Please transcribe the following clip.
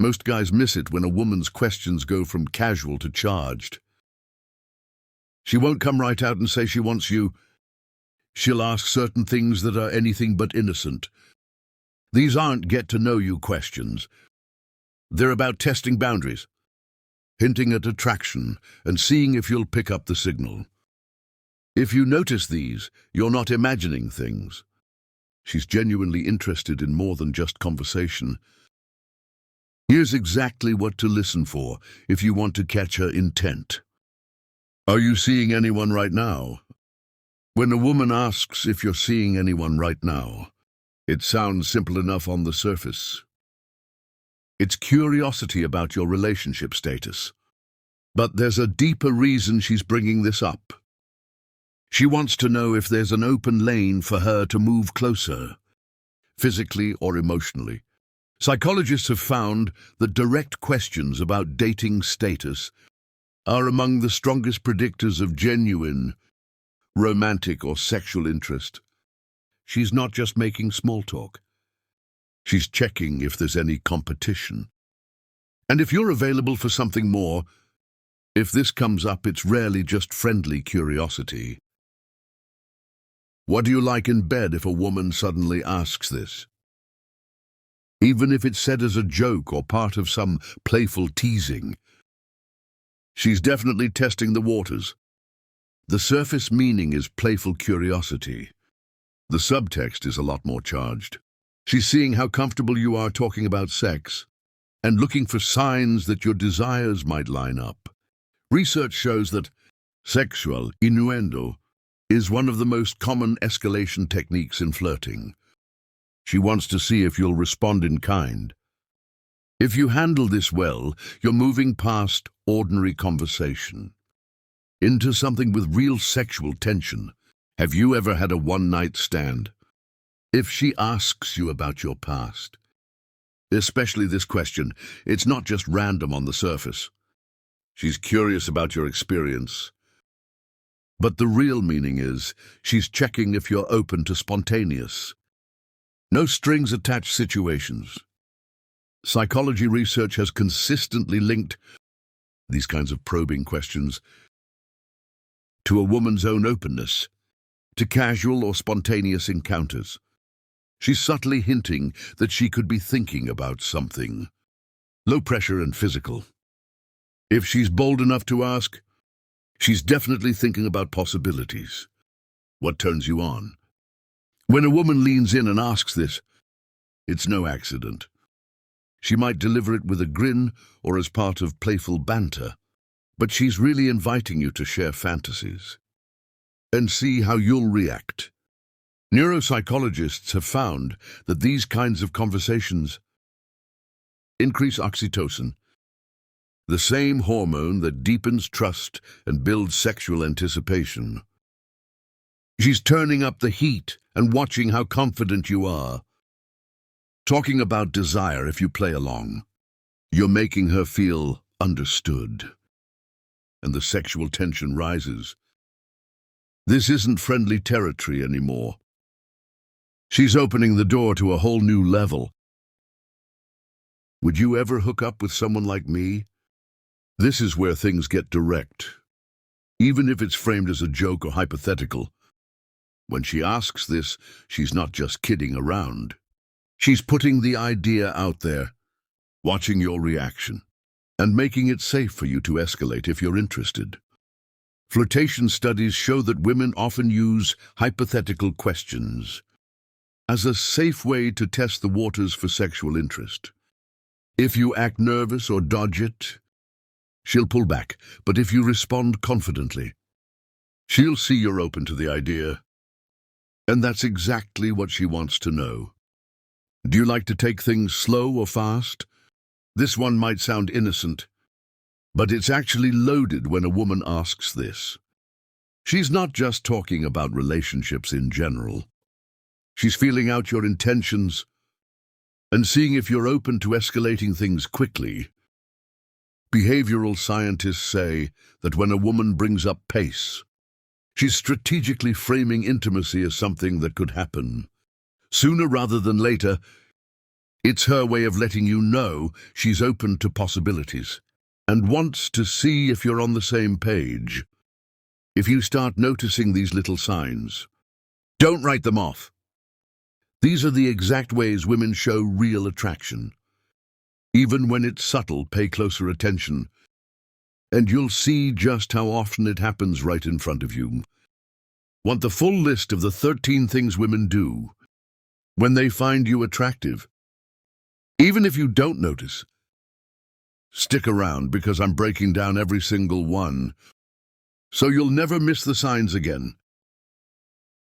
Most guys miss it when a woman's questions go from casual to charged. She won't come right out and say she wants you. She'll ask certain things that are anything but innocent. These aren't get-to-know-you questions. They're about testing boundaries, hinting at attraction, and seeing if you'll pick up the signal. If you notice these, you're not imagining things. She's genuinely interested in more than just conversation. Here's exactly what to listen for if you want to catch her intent. Are you seeing anyone right now? When a woman asks if you're seeing anyone right now, it sounds simple enough on the surface. It's curiosity about your relationship status. But there's a deeper reason she's bringing this up. She wants to know if there's an open lane for her to move closer, physically or emotionally. Psychologists have found that direct questions about dating status are among the strongest predictors of genuine, romantic or sexual interest. She's not just making small talk. She's checking if there's any competition. And if you're available for something more, if this comes up, it's rarely just friendly curiosity. What do you like in bed if a woman suddenly asks this? Even if it's said as a joke or part of some playful teasing, she's definitely testing the waters. The surface meaning is playful curiosity. The subtext is a lot more charged. She's seeing how comfortable you are talking about sex and looking for signs that your desires might line up. Research shows that sexual innuendo is one of the most common escalation techniques in flirting. She wants to see if you'll respond in kind. If you handle this well, you're moving past ordinary conversation into something with real sexual tension. Have you ever had a one-night stand? If she asks you about your past, especially this question, it's not just random on the surface. She's curious about your experience. But the real meaning is, she's checking if you're open to spontaneous, no strings attached situations. Psychology research has consistently linked these kinds of probing questions to a woman's own openness, to casual or spontaneous encounters. She's subtly hinting that she could be thinking about something, low pressure and physical. If she's bold enough to ask, she's definitely thinking about possibilities. What turns you on? When a woman leans in and asks this, it's no accident. She might deliver it with a grin or as part of playful banter, but she's really inviting you to share fantasies and see how you'll react. Neuropsychologists have found that these kinds of conversations increase oxytocin, the same hormone that deepens trust and builds sexual anticipation. She's turning up the heat and watching how confident you are. Talking about desire if you play along. You're making her feel understood, and the sexual tension rises. This isn't friendly territory anymore. She's opening the door to a whole new level. Would you ever hook up with someone like me? This is where things get direct, even if it's framed as a joke or hypothetical. When she asks this, she's not just kidding around. She's putting the idea out there, watching your reaction, and making it safe for you to escalate if you're interested. Flirtation studies show that women often use hypothetical questions as a safe way to test the waters for sexual interest. If you act nervous or dodge it, she'll pull back, but if you respond confidently, she'll see you're open to the idea. And that's exactly what she wants to know. Do you like to take things slow or fast? This one might sound innocent, but it's actually loaded when a woman asks this. She's not just talking about relationships in general. She's feeling out your intentions and seeing if you're open to escalating things quickly. Behavioral scientists say that when a woman brings up pace, she's strategically framing intimacy as something that could happen sooner rather than later. It's her way of letting you know she's open to possibilities and wants to see if you're on the same page. If you start noticing these little signs, don't write them off. These are the exact ways women show real attraction. Even when it's subtle, pay closer attention, and you'll see just how often it happens right in front of you. Want the full list of the 13 things women do when they find you attractive? Even if you don't notice, stick around because I'm breaking down every single one, so you'll never miss the signs again.